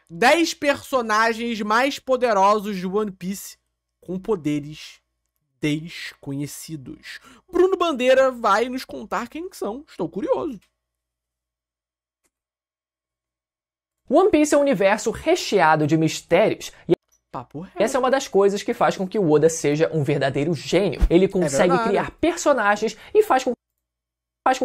10 personagens mais poderosos de One Piece com poderes desconhecidos. Bruno Bandeira vai nos contar quem são. Estou curioso. One Piece é um universo recheado de mistérios. Papo reto. Essa é uma das coisas que faz com que o Oda seja um verdadeiro gênio. Ele consegue criar personagens e faz com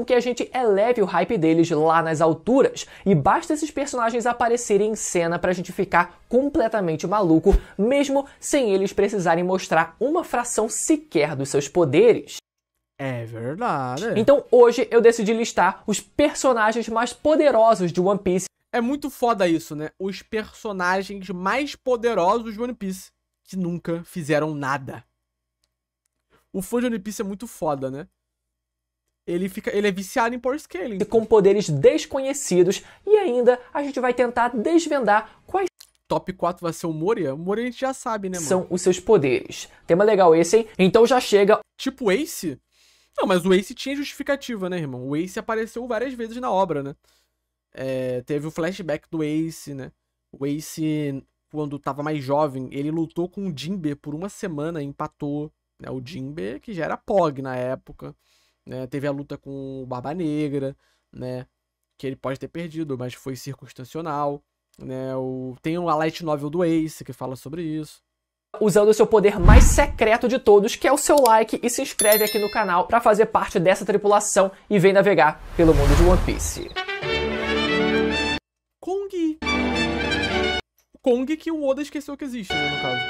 que a gente eleve o hype deles lá nas alturas. E basta esses personagens aparecerem em cena pra gente ficar completamente maluco, mesmo sem eles precisarem mostrar uma fração sequer dos seus poderes. É verdade. Então hoje eu decidi listar os personagens mais poderosos de One Piece. É muito foda isso, né? Os personagens mais poderosos de One Piece, que nunca fizeram nada. O fã de One Piece é muito foda, né? Ele é viciado em power scaling. Com poderes desconhecidos, e ainda a gente vai tentar desvendar quais Top 4 vai ser o Moria? O Moria a gente já sabe, né, mano? são os seus poderes. Tema legal esse, hein? Então já chega. Tipo o Ace? Não, mas o Ace tinha justificativa, né, irmão? O Ace apareceu várias vezes na obra, né? Teve o flashback do Ace, né? O Ace, quando tava mais jovem, ele lutou com o Jinbe por uma semana e empatou, né? O Jinbe, que já era Pog na época, né? Teve a luta com o Barba Negra, né? Que ele pode ter perdido, mas foi circunstancial, né? Tem a light novel do Ace que fala sobre isso. Usando o seu poder mais secreto de todos, que é o seu like, e se inscreve aqui no canal para fazer parte dessa tripulação e vem navegar pelo mundo de One Piece. Kong. Kong que o Oda esqueceu que existe, né, no caso.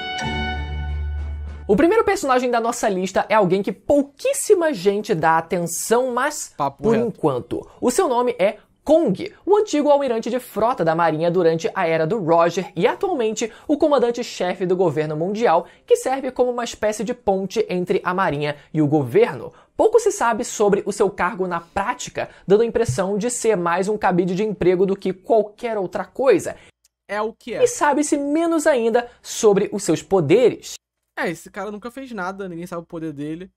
O primeiro personagem da nossa lista é alguém que pouquíssima gente dá atenção, mas por enquanto. O seu nome é Kong, o antigo almirante de frota da marinha durante a era do Roger e atualmente o comandante-chefe do governo mundial, que serve como uma espécie de ponte entre a marinha e o governo. Pouco se sabe sobre o seu cargo na prática, dando a impressão de ser mais um cabide de emprego do que qualquer outra coisa. É o que é. E sabe-se menos ainda sobre os seus poderes. Esse cara nunca fez nada, ninguém sabe o poder dele.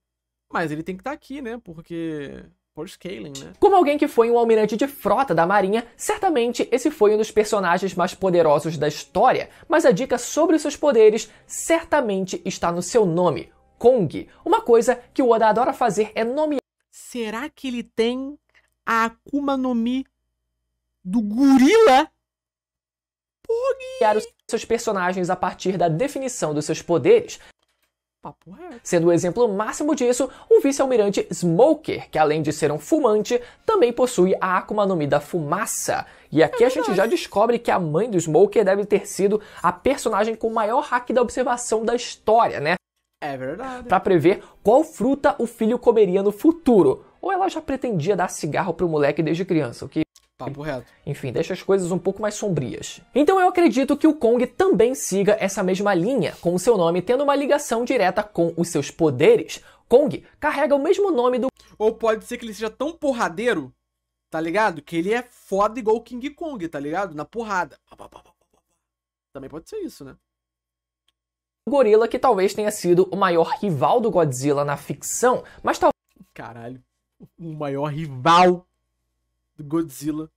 Mas ele tem que estar aqui, né? Porque... por scaling, né? Como alguém que foi um almirante de frota da marinha, certamente esse foi um dos personagens mais poderosos da história. Mas a dica sobre os seus poderes certamente está no seu nome, Kong. Uma coisa que o Oda adora fazer é nomear... Será que ele tem a Akuma no Mi do gorila? os seus personagens a partir da definição dos seus poderes. Sendo o exemplo máximo disso, o vice-almirante Smoker, que além de ser um fumante, também possui a Akuma no Mi da fumaça. E aqui a gente já descobre que a mãe do Smoker deve ter sido a personagem com o maior hack da observação da história, né? É verdade. Pra prever qual fruta o filho comeria no futuro. Ou ela já pretendia dar cigarro pro moleque desde criança, o que... Papo reto. Enfim, deixa as coisas um pouco mais sombrias. Então eu acredito que o Kong também siga essa mesma linha, com o seu nome tendo uma ligação direta com os seus poderes. Kong carrega o mesmo nome do... Ou pode ser que ele seja tão porradeiro, tá ligado? Que ele é foda igual o King Kong, tá ligado? Na porrada. Também pode ser isso, né? gorila, que talvez tenha sido o maior rival do Godzilla na ficção, mas talvez... Caralho. O maior rival do Godzilla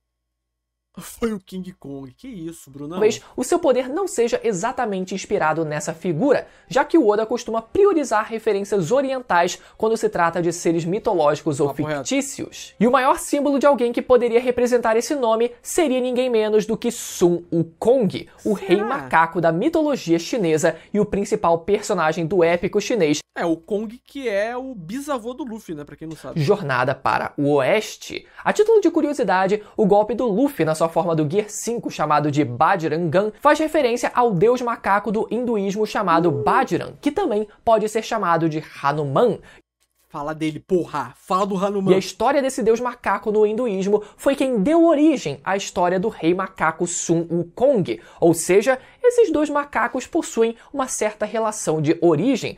foi o King Kong. Que isso, Bruno? Talvez o seu poder não seja exatamente inspirado nessa figura, já que o Oda costuma priorizar referências orientais quando se trata de seres mitológicos ou fictícios. E o maior símbolo de alguém que poderia representar esse nome seria ninguém menos do que Sun Wukong, o rei macaco da mitologia chinesa e o principal personagem do épico chinês. É, o Kong que é o bisavô do Luffy, né? Pra quem não sabe. Jornada para o Oeste. A título de curiosidade, o golpe do Luffy na sua forma do Gear 5, chamado de Bajrangan, faz referência ao deus macaco do hinduísmo chamado Bajran, que também pode ser chamado de Hanuman. Fala dele, porra! Fala do Hanuman! E a história desse deus macaco no hinduísmo foi quem deu origem à história do rei macaco Sun Wukong. Ou seja, esses dois macacos possuem uma certa relação de origem.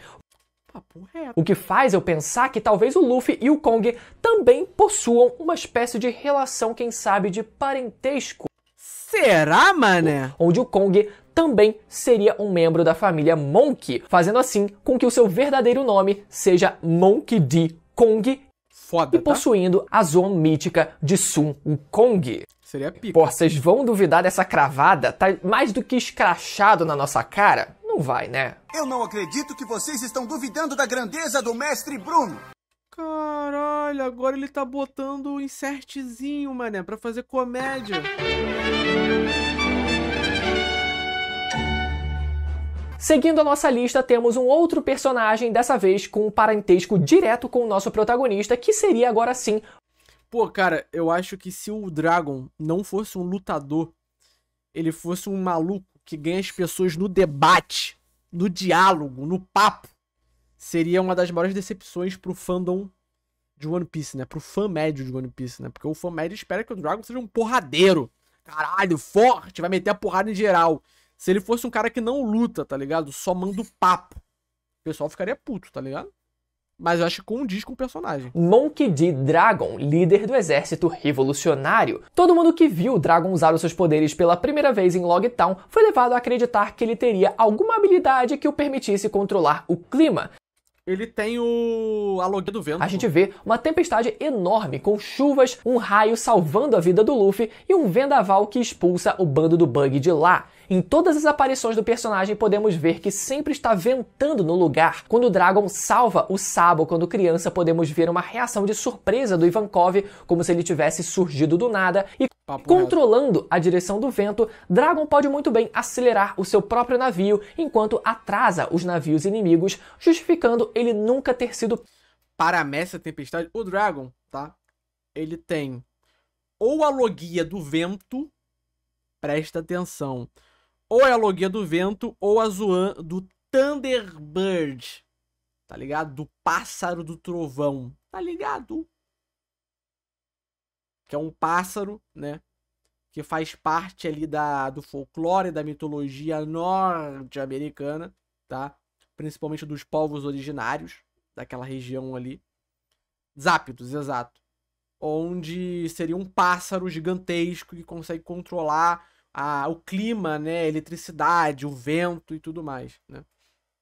O que faz eu pensar que talvez o Luffy e o Kong também possuam uma espécie de relação, quem sabe, de parentesco. Será, mané? Onde o Kong também seria um membro da família Monkey, fazendo assim com que o seu verdadeiro nome seja Monkey D. Kong. Foda, e possuindo a zoa mítica de Sun Wukong. Seria pica. Pô, vocês vão duvidar dessa cravada? Tá mais do que escrachado na nossa cara? Não vai, né? Eu não acredito que vocês estão duvidando da grandeza do mestre Bruno. Caralho, agora ele tá botando um insertzinho, mané, pra fazer comédia. Seguindo a nossa lista, temos um outro personagem, dessa vez com um parentesco direto com o nosso protagonista, que seria agora sim... Pô, cara, eu acho que se o Dragon não fosse um lutador, ele fosse um maluco que ganha as pessoas no debate, no diálogo, no papo, seria uma das maiores decepções pro fandom de One Piece, né? Pro fã médio de One Piece, né? Porque o fã médio espera que o Dragon seja um porradeiro. Caralho, forte, vai meter a porrada em geral. Se ele fosse um cara que não luta, tá ligado? Só manda o papo. O pessoal ficaria puto, tá ligado? Mas eu acho que condiz com o personagem. Monkey D. Dragon, líder do exército revolucionário. Todo mundo que viu o Dragon usar os seus poderes pela primeira vez em Logtown foi levado a acreditar que ele teria alguma habilidade que o permitisse controlar o clima. Ele tem a logia do vento. A gente vê uma tempestade enorme com chuvas, um raio salvando a vida do Luffy e um vendaval que expulsa o bando do Bug de lá. Em todas as aparições do personagem podemos ver que sempre está ventando no lugar. Quando o Dragon salva o Sabo quando criança, podemos ver uma reação de surpresa do Ivankov, como se ele tivesse surgido do nada, e controlando a direção do vento, Dragon pode muito bem acelerar o seu próprio navio enquanto atrasa os navios inimigos, justificando ele nunca ter sido... Para a Mestre Tempestade, o Dragon, tá? Ele tem ou a logia do vento, presta atenção, ou é a logia do vento, ou a Zoan do Thunderbird, tá ligado? Do pássaro do trovão, tá ligado? Que é um pássaro, né? Que faz parte ali do folclore, da mitologia norte-americana, tá? Principalmente dos povos originários daquela região ali. Zápidos, exato. Onde seria um pássaro gigantesco que consegue controlar o clima, né? A eletricidade, o vento e tudo mais, né?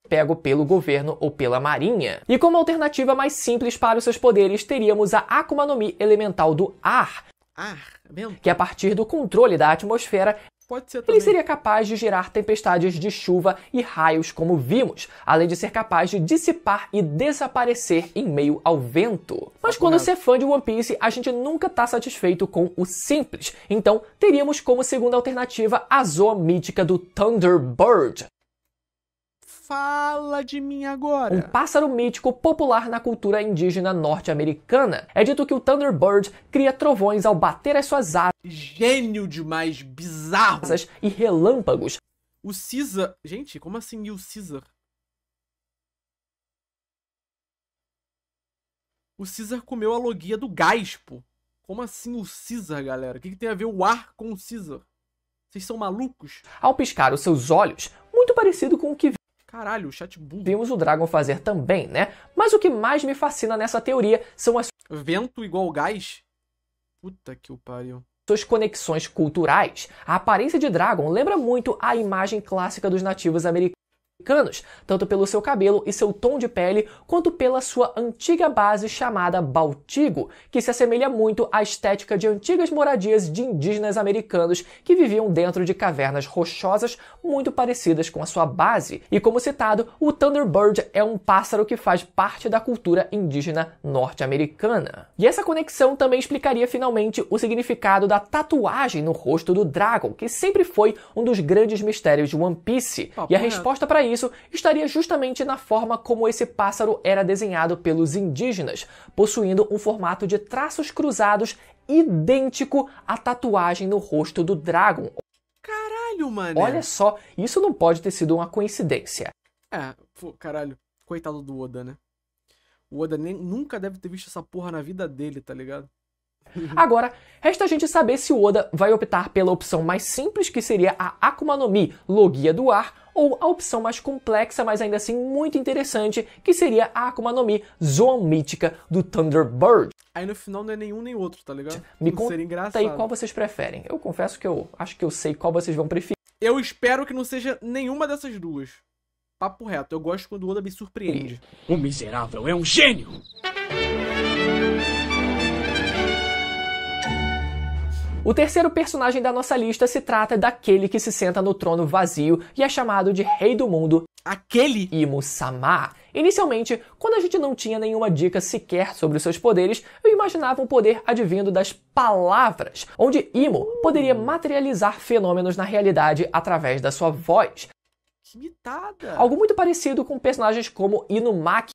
Pego pelo governo ou pela marinha. E como alternativa mais simples para os seus poderes, teríamos a Akuma no Mi elemental do ar, que a partir do controle da atmosfera, pode ser também, ele seria capaz de gerar tempestades de chuva e raios como vimos, além de ser capaz de dissipar e desaparecer em meio ao vento. Mas quando você é fã de One Piece, a gente nunca tá satisfeito com o simples, então teríamos como segunda alternativa a Zoa mítica do Thunderbird. Fala de mim agora. Um pássaro mítico popular na cultura indígena norte-americana. É dito que o Thunderbird cria trovões ao bater as suas asas. Gênio demais, bizarro. E relâmpagos. O Caesar... Gente, como assim o Caesar? O Caesar comeu a logia do gás, pô. Como assim o Caesar, galera? O que tem a ver o ar com o Caesar? Vocês são malucos? Ao piscar os seus olhos, muito parecido com o que... Caralho, o chat burro. Vimos o Dragon fazer também, né? Mas o que mais me fascina nessa teoria são as... Vento igual gás? Puta que o pariu. Suas conexões culturais. A aparência de Dragon lembra muito a imagem clássica dos nativos americanos, tanto pelo seu cabelo e seu tom de pele, quanto pela sua antiga base chamada Baltigo, que se assemelha muito à estética de antigas moradias de indígenas americanos que viviam dentro de cavernas rochosas muito parecidas com a sua base. E como citado, o Thunderbird é um pássaro que faz parte da cultura indígena norte-americana. E essa conexão também explicaria finalmente o significado da tatuagem no rosto do Dragon, que sempre foi um dos grandes mistérios de One Piece. E a resposta para isso estaria justamente na forma como esse pássaro era desenhado pelos indígenas, possuindo um formato de traços cruzados idêntico à tatuagem no rosto do Dragon. Caralho, mano. Olha só, isso não pode ter sido uma coincidência. Caralho. Coitado do Oda, né? O Oda nunca deve ter visto essa porra na vida dele, tá ligado? Agora, resta a gente saber se o Oda vai optar pela opção mais simples, que seria a Akuma no Mi, Logia do Ar, ou a opção mais complexa, mas ainda assim muito interessante, que seria a Akuma no Mi, Zoan mítica do Thunderbird. Aí no final não é nenhum nem outro, tá ligado? Me conta aí qual vocês preferem. Eu confesso que eu acho que eu sei qual vocês vão preferir. Eu espero que não seja nenhuma dessas duas. Papo reto, eu gosto quando o Oda me surpreende. O miserável é um gênio! O terceiro personagem da nossa lista se trata daquele que se senta no trono vazio e é chamado de Rei do Mundo, aquele Imo-sama. Inicialmente, quando a gente não tinha nenhuma dica sequer sobre os seus poderes, eu imaginava um poder advindo das palavras, onde Imo poderia materializar fenômenos na realidade através da sua voz. Que imitada! Algo muito parecido com personagens como Inumaki,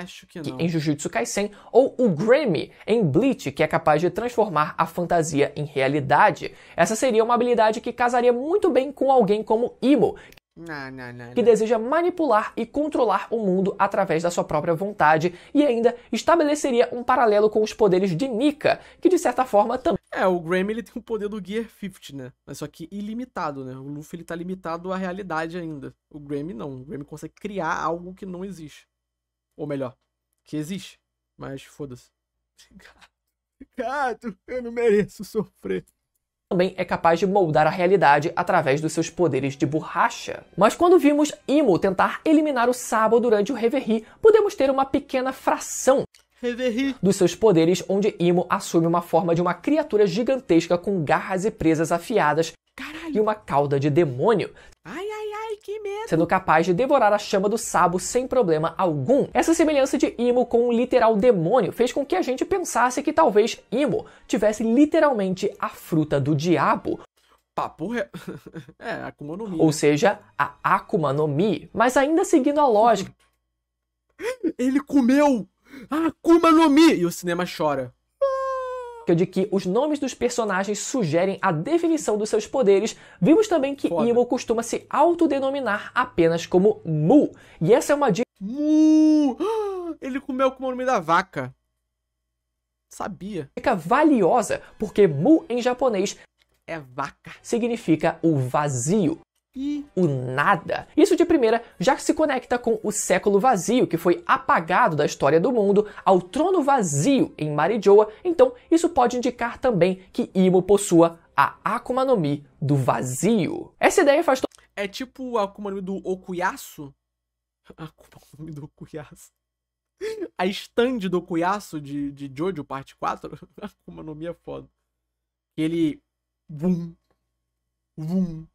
acho que não. em Jujutsu Kaisen, ou o Grammy, em Bleach, que é capaz de transformar a fantasia em realidade. Essa seria uma habilidade que casaria muito bem com alguém como Imo, que deseja manipular e controlar o mundo através da sua própria vontade, e ainda estabeleceria um paralelo com os poderes de Nika, que de certa forma também... o Grammy ele tem o poder do Gear 50, né? Mas só que ilimitado, né? O Luffy ele tá limitado à realidade ainda. O Grammy não. O Grammy consegue criar algo que não existe. Ou melhor, que existe. Mas foda-se. Gato, eu não mereço sofrer. Também é capaz de moldar a realidade através dos seus poderes de borracha. Mas quando vimos Imo tentar eliminar o Sabo durante o Reverie, podemos ter uma pequena fração dos seus poderes, onde Imo assume uma forma de uma criatura gigantesca com garras e presas afiadas e uma cauda de demônio, que medo! Sendo capaz de devorar a chama do Sabo sem problema algum. Essa semelhança de Imo com um literal demônio fez com que a gente pensasse que talvez Imo tivesse literalmente a fruta do diabo. Papo Akuma no Mi. Ou seja, a Akuma no Mi. Mas ainda seguindo a lógica... Ele comeu a Akuma no Mi! E o cinema chora. De que os nomes dos personagens sugerem a definição dos seus poderes, vimos também que Imo costuma se autodenominar apenas como Mu. E essa é uma dica... Mu! Ele comeu com o nome da vaca. Sabia. Dica valiosa, porque Mu em japonês é vaca. Significa o vazio. O nada. Isso de primeira já se conecta com o século vazio, que foi apagado da história do mundo, ao trono vazio em Marijoa, então isso pode indicar também que Imo possua a Akuma no Mi do vazio. Essa ideia faz... É tipo a Akuma no Mi do Okuyasu? Akuma no Mi do Okuyasu. A stand do Okuyasu de Jojo, parte 4. Akuma no Mi é foda. Ele... Vum. Vum.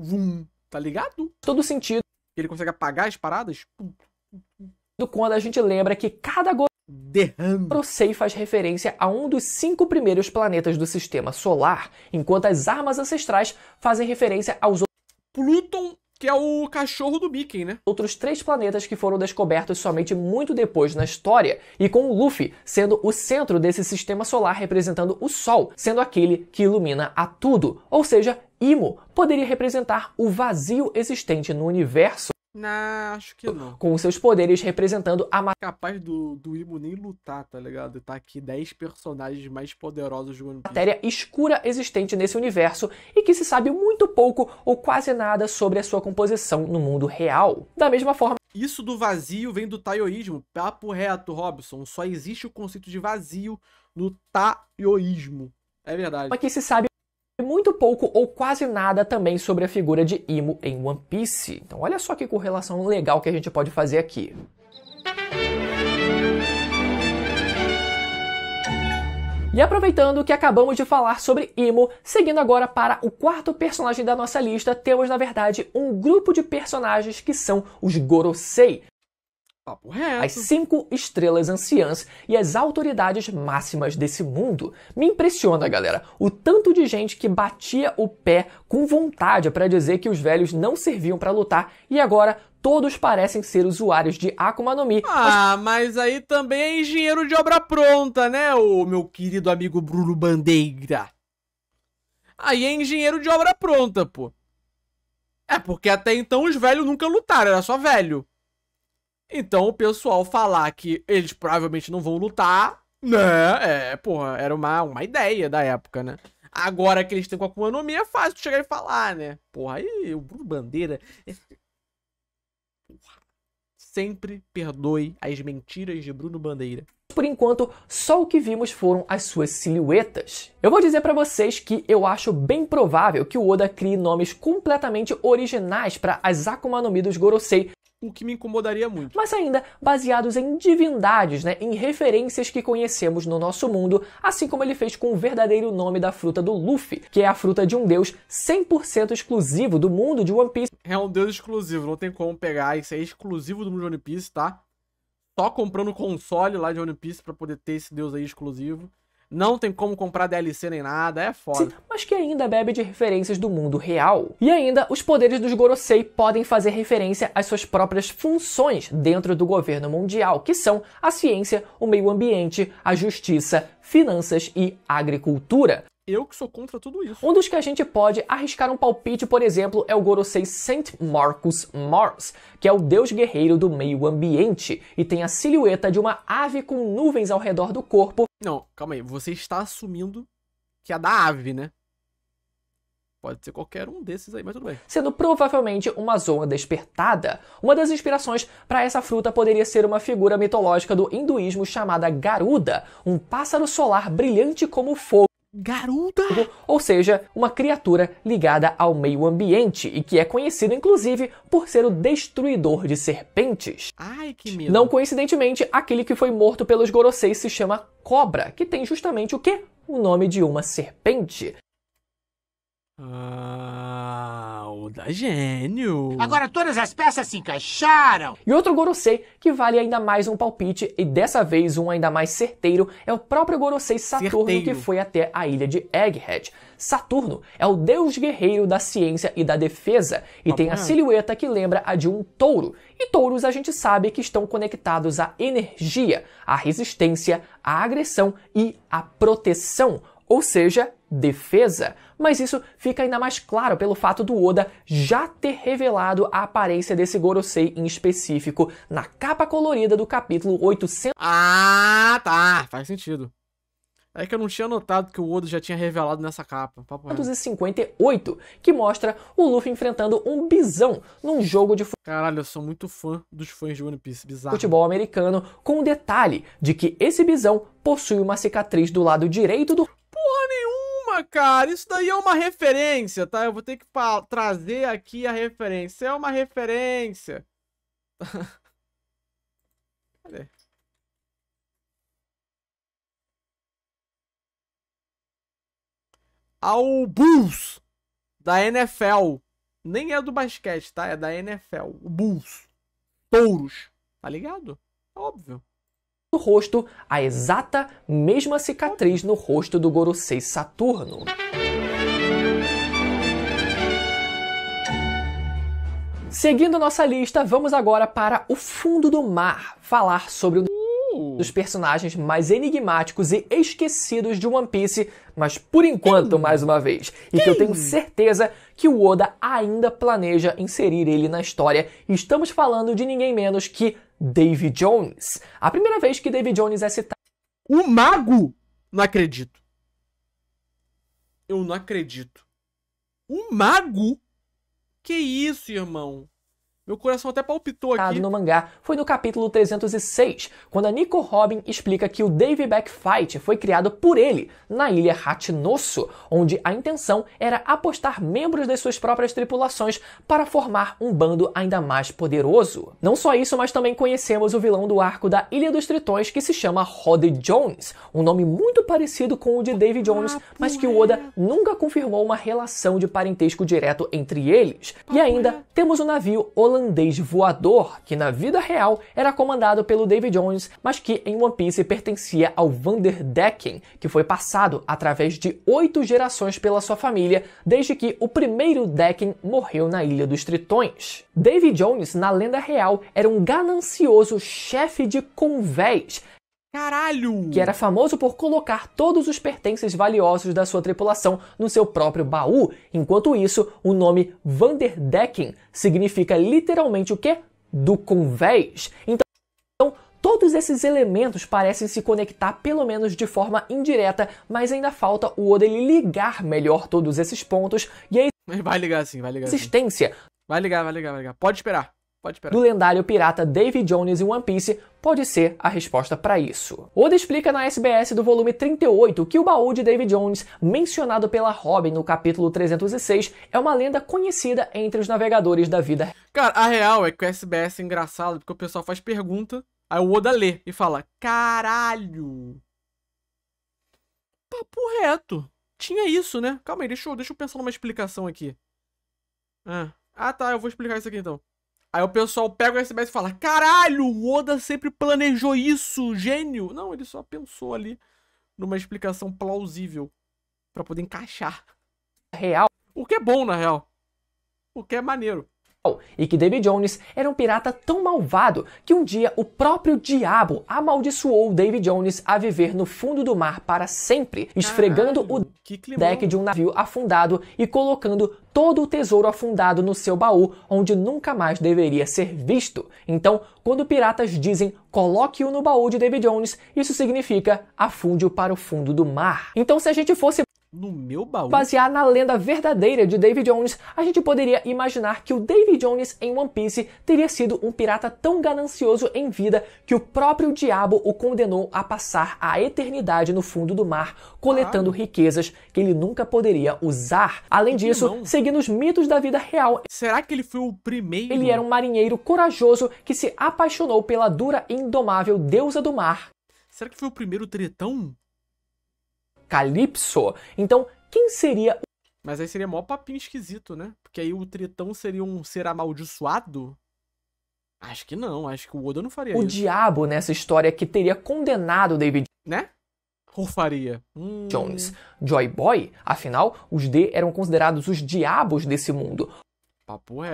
Vum, tá ligado? Todo sentido. Ele consegue apagar as paradas? Quando a gente lembra que cada Gorosei faz referência a um dos 5 primeiros planetas do sistema solar, enquanto as armas ancestrais fazem referência aos Pluton, que é o cachorro do Mickey, né? Outros 3 planetas que foram descobertos somente muito depois na história, e com o Luffy sendo o centro desse sistema solar representando o Sol, sendo aquele que ilumina a tudo. Ou seja, Imo poderia representar o vazio existente no universo. Acho que não. Com os seus poderes representando a... Capaz do Imo nem lutar, tá ligado? Tá aqui 10 personagens mais poderosos do One Piece. Matéria escura existente nesse universo e que se sabe muito pouco ou quase nada sobre a sua composição no mundo real. Da mesma forma... Isso do vazio vem do taoísmo. Papo reto, Robson. Só existe o conceito de vazio no taoísmo. É verdade. Mas que se sabe muito pouco ou quase nada também sobre a figura de Imo em One Piece. Então olha só que correlação legal que a gente pode fazer aqui. E aproveitando que acabamos de falar sobre Imo, seguindo agora para o quarto personagem da nossa lista, temos na verdade um grupo de personagens que são os Gorosei. Papo reto. As 5 estrelas anciãs e as autoridades máximas desse mundo. Me impressiona, galera, o tanto de gente que batia o pé com vontade para dizer que os velhos não serviam para lutar e agora todos parecem ser usuários de Akuma no Mi. Mas aí também é engenheiro de obra pronta, né, o meu querido amigo Bruno Bandeira? Aí é engenheiro de obra pronta, pô. É porque até então os velhos nunca lutaram, era só velho. Então o pessoal falar que eles provavelmente não vão lutar, né? Porra, era uma ideia da época, né? Agora que eles têm com a Akuma no Mi é fácil de chegar e falar, né? Porra, aí o Bruno Bandeira... Porra. Sempre perdoe as mentiras de Bruno Bandeira. Por enquanto, só o que vimos foram as suas silhuetas. Eu vou dizer pra vocês que eu acho bem provável que o Oda crie nomes completamente originais para as Akuma no Mi dos Gorosei. o que me incomodaria muito. Mas ainda baseados em divindades, né, em referências que conhecemos no nosso mundo, assim como ele fez com o verdadeiro nome da fruta do Luffy, que é a fruta de um deus 100% exclusivo do mundo de One Piece. É um deus exclusivo, não tem como pegar, isso aí é exclusivo do mundo de One Piece, tá? Só comprando o console lá de One Piece pra poder ter esse deus aí exclusivo. Não tem como comprar DLC nem nada, é foda. Mas que ainda bebe de referências do mundo real. E ainda, os poderes dos Gorosei podem fazer referência às suas próprias funções dentro do governo mundial, que são a ciência, o meio ambiente, a justiça, finanças e agricultura. Eu que sou contra tudo isso. Um dos que a gente pode arriscar um palpite, por exemplo, é o Gorosei Saint Marcus Mars, que é o deus guerreiro do meio ambiente e tem a silhueta de uma ave com nuvens ao redor do corpo. Não, calma aí, você está assumindo que é da ave, né? Pode ser qualquer um desses aí, mas tudo bem. Sendo provavelmente uma zoa despertada. Uma das inspirações para essa fruta poderia ser uma figura mitológica do hinduísmo chamada Garuda, um pássaro solar brilhante como fogo. Garuda! Ou seja, uma criatura ligada ao meio ambiente e que é conhecido inclusive por ser o destruidor de serpentes. Ai, que medo. Não coincidentemente, aquele que foi morto pelos Gorosei se chama Cobra, que tem justamente o quê? O nome de uma serpente. Ah, o da gênio. Agora todas as peças se encaixaram. E outro Gorosei que vale ainda mais um palpite, e dessa vez um ainda mais certeiro, é o próprio Gorosei Saturno, que foi até a ilha de Egghead. Saturno é o deus guerreiro da ciência e da defesa, e tem a silhueta que lembra a de um touro. E touros a gente sabe que estão conectados à energia, à resistência, à agressão e à proteção, ou seja, defesa. Mas isso fica ainda mais claro pelo fato do Oda já ter revelado a aparência desse Gorosei em específico na capa colorida do capítulo 800. Ah, tá. Faz sentido. É que eu não tinha notado que o Oda já tinha revelado nessa capa. 258, que mostra o Luffy enfrentando um bisão num jogo de Caralho, eu sou muito fã dos fãs de One Piece, bizarro. Futebol americano, com o detalhe de que esse bisão possui uma cicatriz do lado direito do... Porra nenhuma, cara. Isso daí é uma referência, tá? Eu vou ter que trazer aqui a referência. É uma referência. Cadê? Ao Bulls da NFL. Nem é do basquete, tá? É da NFL. O Bulls. Touros. Tá ligado? Óbvio. No rosto, a exata mesma cicatriz no rosto do Gorosei Saturno. Seguindo nossa lista, vamos agora para o fundo do mar, falar sobre um dos personagens mais enigmáticos e esquecidos de One Piece, mas por enquanto, mais uma vez, e que eu tenho certeza que o Oda ainda planeja inserir ele na história, e estamos falando de ninguém menos que Davy Jones. A primeira vez que Davy Jones é citado... O mago? Não acredito. Eu não acredito. O mago? Que isso, irmão? Meu coração até palpitou aqui. No mangá foi no capítulo 306, quando a Nico Robin explica que o Davy Back Fight foi criado por ele na ilha Hachinosu, onde a intenção era apostar membros das suas próprias tripulações para formar um bando ainda mais poderoso. Não só isso, mas também conhecemos o vilão do arco da Ilha dos Tritões, que se chama Rod Jones, um nome muito parecido com o de Davy Jones, mas que o Oda nunca confirmou uma relação de parentesco direto entre eles. E ainda temos o navio holandês voador, que na vida real era comandado pelo Davy Jones, mas que em One Piece pertencia ao Vanderdecken, que foi passado através de 8 gerações pela sua família, desde que o primeiro Decken morreu na Ilha dos Tritões. Davy Jones, na lenda real, era um ganancioso chefe de convés, caralho! Que era famoso por colocar todos os pertences valiosos da sua tripulação no seu próprio baú. Enquanto isso, o nome Vanderdecken significa literalmente o quê? Do convés. Então, todos esses elementos parecem se conectar pelo menos de forma indireta, mas ainda falta o Oda ele ligar melhor todos esses pontos e a vai ligar sim, vai ligar existência. Vai ligar. Pode esperar. Pode esperar. Do lendário pirata Davy Jones em One Piece pode ser a resposta para isso. Oda explica na SBS do volume 38 que o baú de Davy Jones, mencionado pela Robin no capítulo 306, é uma lenda conhecida entre os navegadores da vida. Cara, a real é que o SBS é engraçado porque o pessoal faz pergunta, aí o Oda lê e fala: caralho! Papo reto. Tinha isso, né? Calma aí, deixa eu pensar numa explicação aqui. Ah, tá, eu vou explicar isso aqui então. Aí o pessoal pega o SBS e fala: caralho, o Oda sempre planejou isso, gênio. Não, ele só pensou ali numa explicação plausível pra poder encaixar. Real. O que é bom, na real. O que é maneiro. E que Davy Jones era um pirata tão malvado que um dia o próprio diabo amaldiçoou Davy Jones a viver no fundo do mar para sempre, esfregando o deck de um navio afundado e colocando todo o tesouro afundado no seu baú, onde nunca mais deveria ser visto. Então, quando piratas dizem coloque-o no baú de Davy Jones, isso significa afunde-o para o fundo do mar. Então, se a gente fosse no meu baú? basear na lenda verdadeira de Davy Jones, a gente poderia imaginar que o Davy Jones em One Piece teria sido um pirata tão ganancioso em vida que o próprio diabo o condenou a passar a eternidade no fundo do mar, coletando riquezas que ele nunca poderia usar. Além disso, seguindo os mitos da vida real, será que ele foi o primeiro? Ele era um marinheiro corajoso que se apaixonou pela dura e indomável deusa do mar. Será que foi o primeiro tretão? Calypso. Então, quem seria? Mas aí seria mó papinho esquisito, né? Porque aí o tritão seria um ser amaldiçoado? Acho que não, acho que o Oda não faria isso. O diabo nessa história que teria condenado Davy né? Ou faria? Jones. Joy Boy? Afinal, os D eram considerados os diabos desse mundo.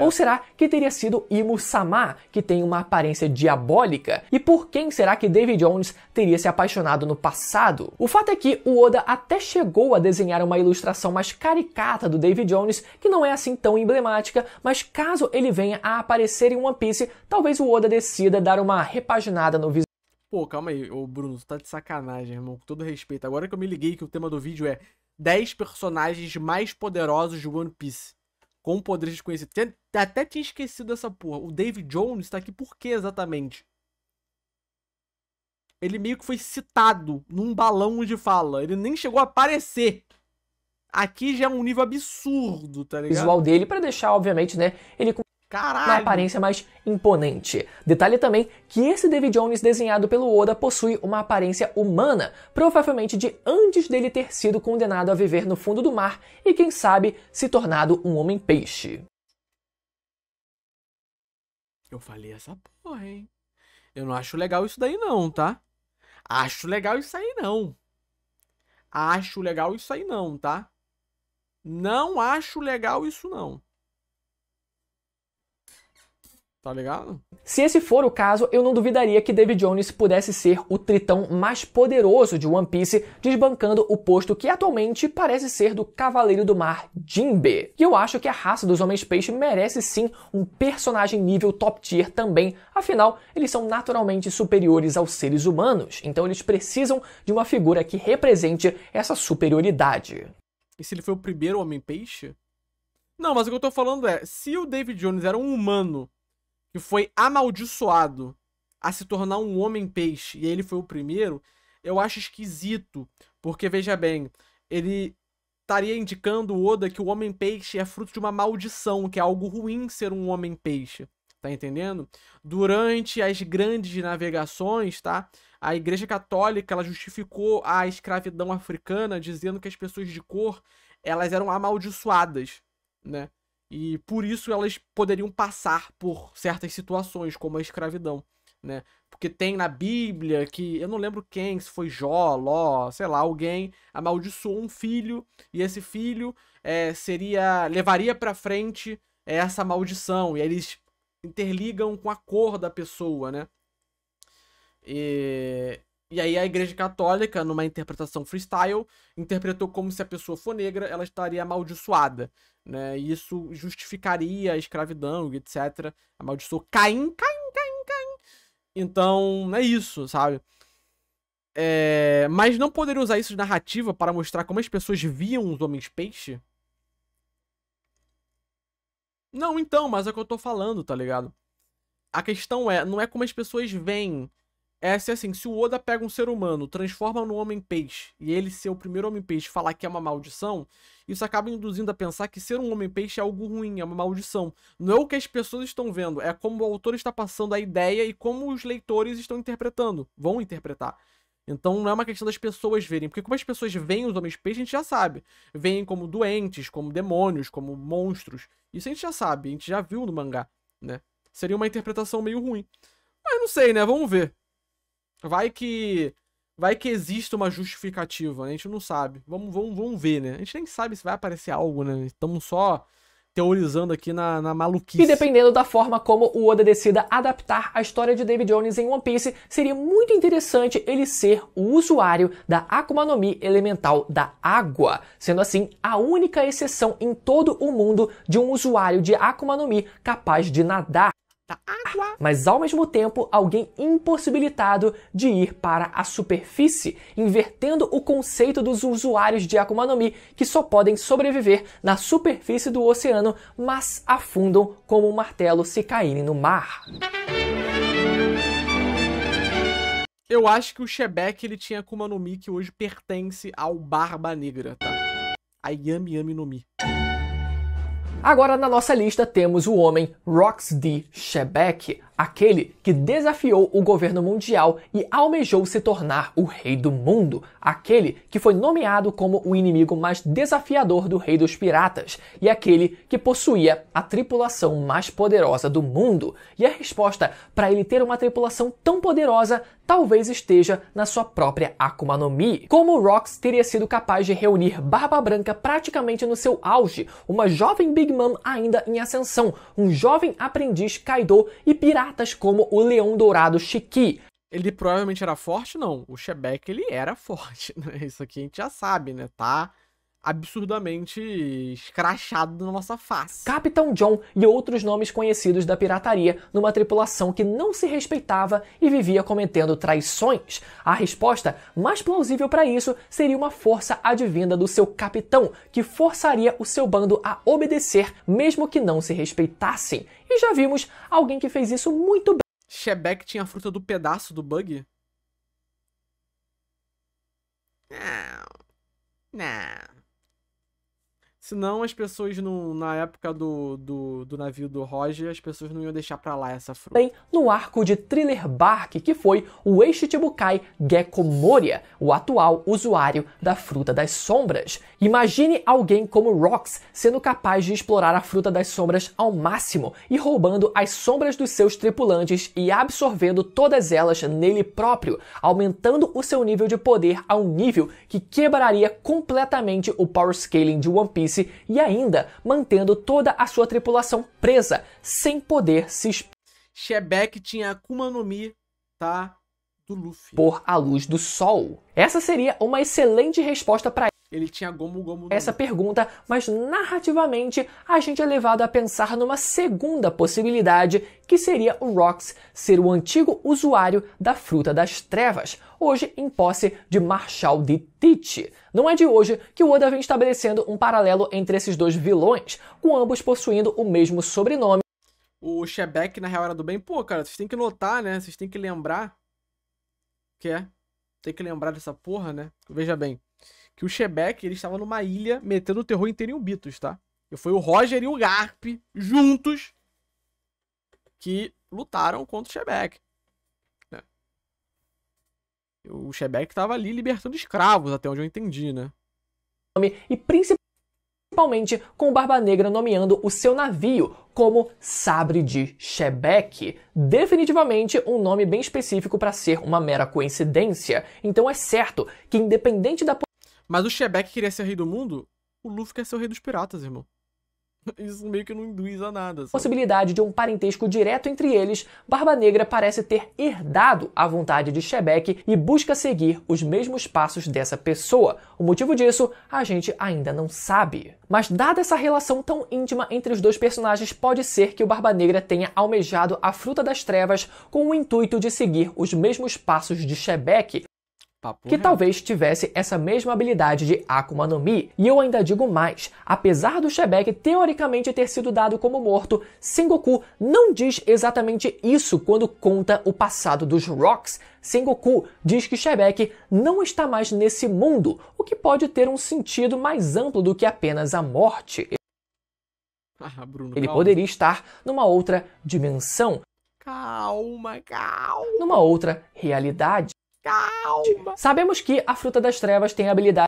Ou será que teria sido Imu-sama, que tem uma aparência diabólica? E por quem será que Davy Jones teria se apaixonado no passado? O fato é que o Oda até chegou a desenhar uma ilustração mais caricata do Davy Jones, que não é assim tão emblemática, mas caso ele venha a aparecer em One Piece, talvez o Oda decida dar uma repaginada no visual. Pô, calma aí, ô Bruno, tu tá de sacanagem, irmão, com todo respeito. Agora que eu me liguei que o tema do vídeo é 10 personagens mais poderosos de One Piece. Com poderes desconhecidos. Até tinha esquecido dessa porra. O Davy Jones tá aqui por quê exatamente? Ele meio que foi citado num balão de fala. Ele nem chegou a aparecer. Aqui já é um nível absurdo, tá ligado? Visual dele pra deixar, obviamente, né, ele com uma aparência mais imponente. Detalhe também que esse Davy Jones desenhado pelo Oda possui uma aparência humana, provavelmente de antes dele ter sido condenado a viver no fundo do mar e, quem sabe, se tornado um homem-peixe. Eu falei essa porra, hein? Eu não acho legal isso daí não, tá? Acho legal isso aí não. Acho legal isso aí não, tá? Não acho legal isso não. Tá ligado? Se esse for o caso, eu não duvidaria que Davy Jones pudesse ser o tritão mais poderoso de One Piece, desbancando o posto que atualmente parece ser do Cavaleiro do Mar, Jinbe. E eu acho que a raça dos Homens-Peixe merece sim um personagem nível top tier também, afinal, eles são naturalmente superiores aos seres humanos, então eles precisam de uma figura que represente essa superioridade. E se ele foi o primeiro Homem-Peixe? Não, mas o que eu tô falando é, se o Davy Jones era um humano que foi amaldiçoado a se tornar um homem-peixe, e ele foi o primeiro, eu acho esquisito, porque, veja bem, ele estaria indicando o Oda que o homem-peixe é fruto de uma maldição, que é algo ruim ser um homem-peixe, tá entendendo? Durante as grandes navegações, tá? A Igreja Católica, ela justificou a escravidão africana, dizendo que as pessoas de cor, elas eram amaldiçoadas, né? E por isso elas poderiam passar por certas situações, como a escravidão, né? Porque tem na Bíblia que, eu não lembro quem, se foi Jó, Ló, sei lá, alguém amaldiçoou um filho, e esse filho levaria pra frente essa maldição, e aí eles interligam com a cor da pessoa, né? E aí a Igreja Católica, numa interpretação freestyle, interpretou como se a pessoa for negra, ela estaria amaldiçoada, né? E isso justificaria a escravidão, etc. Amaldiçoou Caim. Então, é isso, sabe? Mas não poderia usar isso de narrativa para mostrar como as pessoas viam os homens-peixe? Não, então, mas é o que eu tô falando, tá ligado? A questão não é como as pessoas veem. É se assim, se o Oda pega um ser humano, transforma no homem-peixe, e ele ser o primeiro homem-peixe falar que é uma maldição, isso acaba induzindo a pensar que ser um homem-peixe é algo ruim, é uma maldição. Não é o que as pessoas estão vendo, é como o autor está passando a ideia e como os leitores estão interpretando, vão interpretar. Então não é uma questão das pessoas verem, porque como as pessoas veem os homens-peixe, a gente já sabe. Veem como doentes, como demônios, como monstros. Isso a gente já sabe, a gente já viu no mangá, né? Seria uma interpretação meio ruim. Mas não sei, né? Vamos ver. Vai que exista uma justificativa, né? A gente não sabe. Vamos ver, né? A gente nem sabe se vai aparecer algo, né? Estamos só teorizando aqui na maluquice. E dependendo da forma como o Oda decida adaptar a história de David Jones em One Piece, seria muito interessante ele ser o usuário da Akuma no Mi elemental da água, sendo assim a única exceção em todo o mundo de um usuário de Akuma no Mi capaz de nadar. Mas ao mesmo tempo alguém impossibilitado de ir para a superfície, invertendo o conceito dos usuários de Akuma no Mi que só podem sobreviver na superfície do oceano, mas afundam como um martelo se caírem no mar. Eu acho que o Shebek ele tinha Akuma no Mi que hoje pertence ao Barba Negra, tá? A Yami Yami no Mi. Agora na nossa lista temos o homem Rox D. Shebek, aquele que desafiou o governo mundial e almejou se tornar o rei do mundo, aquele que foi nomeado como o inimigo mais desafiador do rei dos piratas e aquele que possuía a tripulação mais poderosa do mundo. E a resposta para ele ter uma tripulação tão poderosa talvez esteja na sua própria Akuma no Mi. Como Rox teria sido capaz de reunir Barba Branca praticamente no seu auge, uma jovem Big Mom ainda em ascensão, um jovem aprendiz Kaido e piratas como o Leão Dourado Shiki. Ele provavelmente era forte? Não. O Shebek, ele era forte, né? Isso aqui a gente já sabe, né? Tá absurdamente escrachado na nossa face. Capitão John e outros nomes conhecidos da pirataria numa tripulação que não se respeitava e vivia cometendo traições. A resposta mais plausível para isso seria uma força advinda do seu capitão, que forçaria o seu bando a obedecer, mesmo que não se respeitassem. E já vimos alguém que fez isso muito bem. Shebek tinha a fruta do pedaço do bug? Não. Senão as pessoas, na época do navio do Roger, as pessoas não iam deixar pra lá essa fruta. Bem, no arco de Thriller Bark, que foi o Eishichibukai Gekko Moria, o atual usuário da Fruta das Sombras. Imagine alguém como Rox sendo capaz de explorar a Fruta das Sombras ao máximo e roubando as sombras dos seus tripulantes e absorvendo todas elas nele próprio, aumentando o seu nível de poder a um nível que quebraria completamente o power scaling de One Piece e ainda mantendo toda a sua tripulação presa, sem poder se expor. Shebek tinha Akuma no Mi, tá? Do Luffy. Por a luz do sol. Essa seria uma excelente resposta para ele tinha Gomu essa pergunta, mas narrativamente a gente é levado a pensar numa segunda possibilidade, que seria o Rox ser o antigo usuário da Fruta das Trevas, hoje em posse de Marshal de Teach. Não é de hoje que o Oda vem estabelecendo um paralelo entre esses dois vilões, com ambos possuindo o mesmo sobrenome. O Shebek, na real, era do bem. Pô, cara, vocês têm que notar, né? Vocês têm que lembrar tem que lembrar dessa porra, né? Veja bem, que o Shebek, ele estava numa ilha metendo o terror inteiro em Ubitos, tá? E foi o Roger e o Garp, juntos, que lutaram contra o Shebek. Né? O Shebek estava ali libertando escravos, até onde eu entendi, né? E principalmente com o Barba Negra nomeando o seu navio como Sabre de Shebek. Definitivamente um nome bem específico para ser uma mera coincidência. Então é certo que independente da... Mas o Shebek queria ser rei do mundo, o Luffy quer ser o rei dos piratas, irmão. Isso meio que não induz a nada. Sabe? Possibilidade de um parentesco direto entre eles, Barba Negra parece ter herdado a vontade de Shebek e busca seguir os mesmos passos dessa pessoa. O motivo disso a gente ainda não sabe. Mas dada essa relação tão íntima entre os dois personagens, pode ser que o Barba Negra tenha almejado a Fruta das Trevas com o intuito de seguir os mesmos passos de Shebek. que talvez tivesse essa mesma habilidade de Akuma no Mi. E eu ainda digo mais, apesar do Shebek teoricamente ter sido dado como morto, Sengoku não diz exatamente isso quando conta o passado dos Rocks. Sengoku diz que Shebek não está mais nesse mundo, o que pode ter um sentido mais amplo do que apenas a morte. Bruno, ele poderia estar numa outra dimensão. Calma. Numa outra realidade. Calma. Sabemos que a Fruta das Trevas tem a habilidade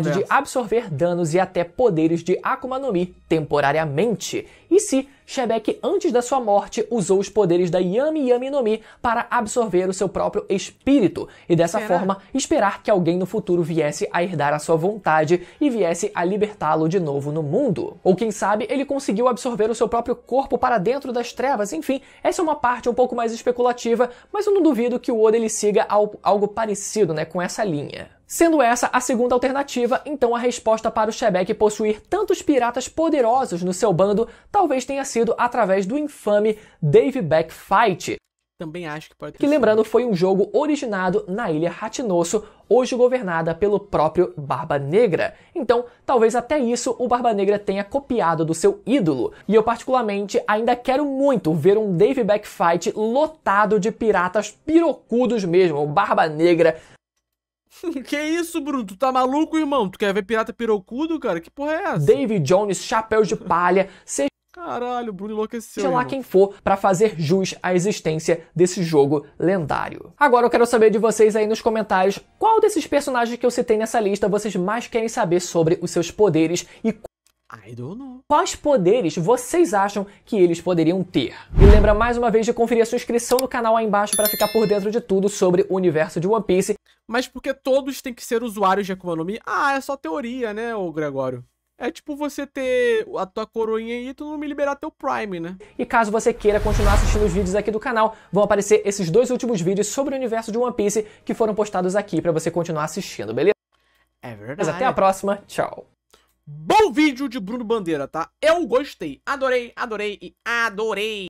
de absorver danos e até poderes de Akuma no Mi temporariamente. E se Shebek, antes da sua morte, usou os poderes da Yami Yami no Mi para absorver o seu próprio espírito e dessa forma esperar que alguém no futuro viesse a herdar a sua vontade e viesse a libertá-lo de novo no mundo. Ou quem sabe ele conseguiu absorver o seu próprio corpo para dentro das trevas. Enfim, essa é uma parte um pouco mais especulativa, mas eu não duvido que o Oda ele siga algo parecido, né, com essa linha. Sendo essa a segunda alternativa, então a resposta para o Shebek possuir tantos piratas poderosos no seu bando talvez tenha sido através do infame Dave Back Fight. Também acho que pode ter que, lembrando, foi um jogo originado na ilha Hatinosso, hoje governada pelo próprio Barba Negra. Então, talvez até isso o Barba Negra tenha copiado do seu ídolo. E eu, particularmente, ainda quero muito ver um Dave Back Fight lotado de piratas pirocudos mesmo, o Barba Negra. Que isso, Bruno? Tu tá maluco, irmão? Tu quer ver pirata pirocudo, cara? Que porra é essa? Davy Jones, chapéu de palha, Caralho, o Bruno enlouqueceu. Seja lá quem for para fazer jus à existência desse jogo lendário. Agora eu quero saber de vocês aí nos comentários qual desses personagens que eu citei nessa lista vocês mais querem saber sobre os seus poderes e I don't know. Quais poderes vocês acham que eles poderiam ter? E lembra mais uma vez de conferir a sua inscrição no canal aí embaixo para ficar por dentro de tudo sobre o universo de One Piece. Mas porque todos têm que ser usuários de Akuma no Mi? É só teoria, né, ô Gregório? É tipo você ter a tua coroinha aí e tu não me liberar teu Prime, né? E caso você queira continuar assistindo os vídeos aqui do canal, vão aparecer esses 2 últimos vídeos sobre o universo de One Piece que foram postados aqui para você continuar assistindo, beleza? É verdade. Mas até a próxima, tchau. Bom vídeo de Bruno Bandeira, tá? Eu gostei, adorei e adorei.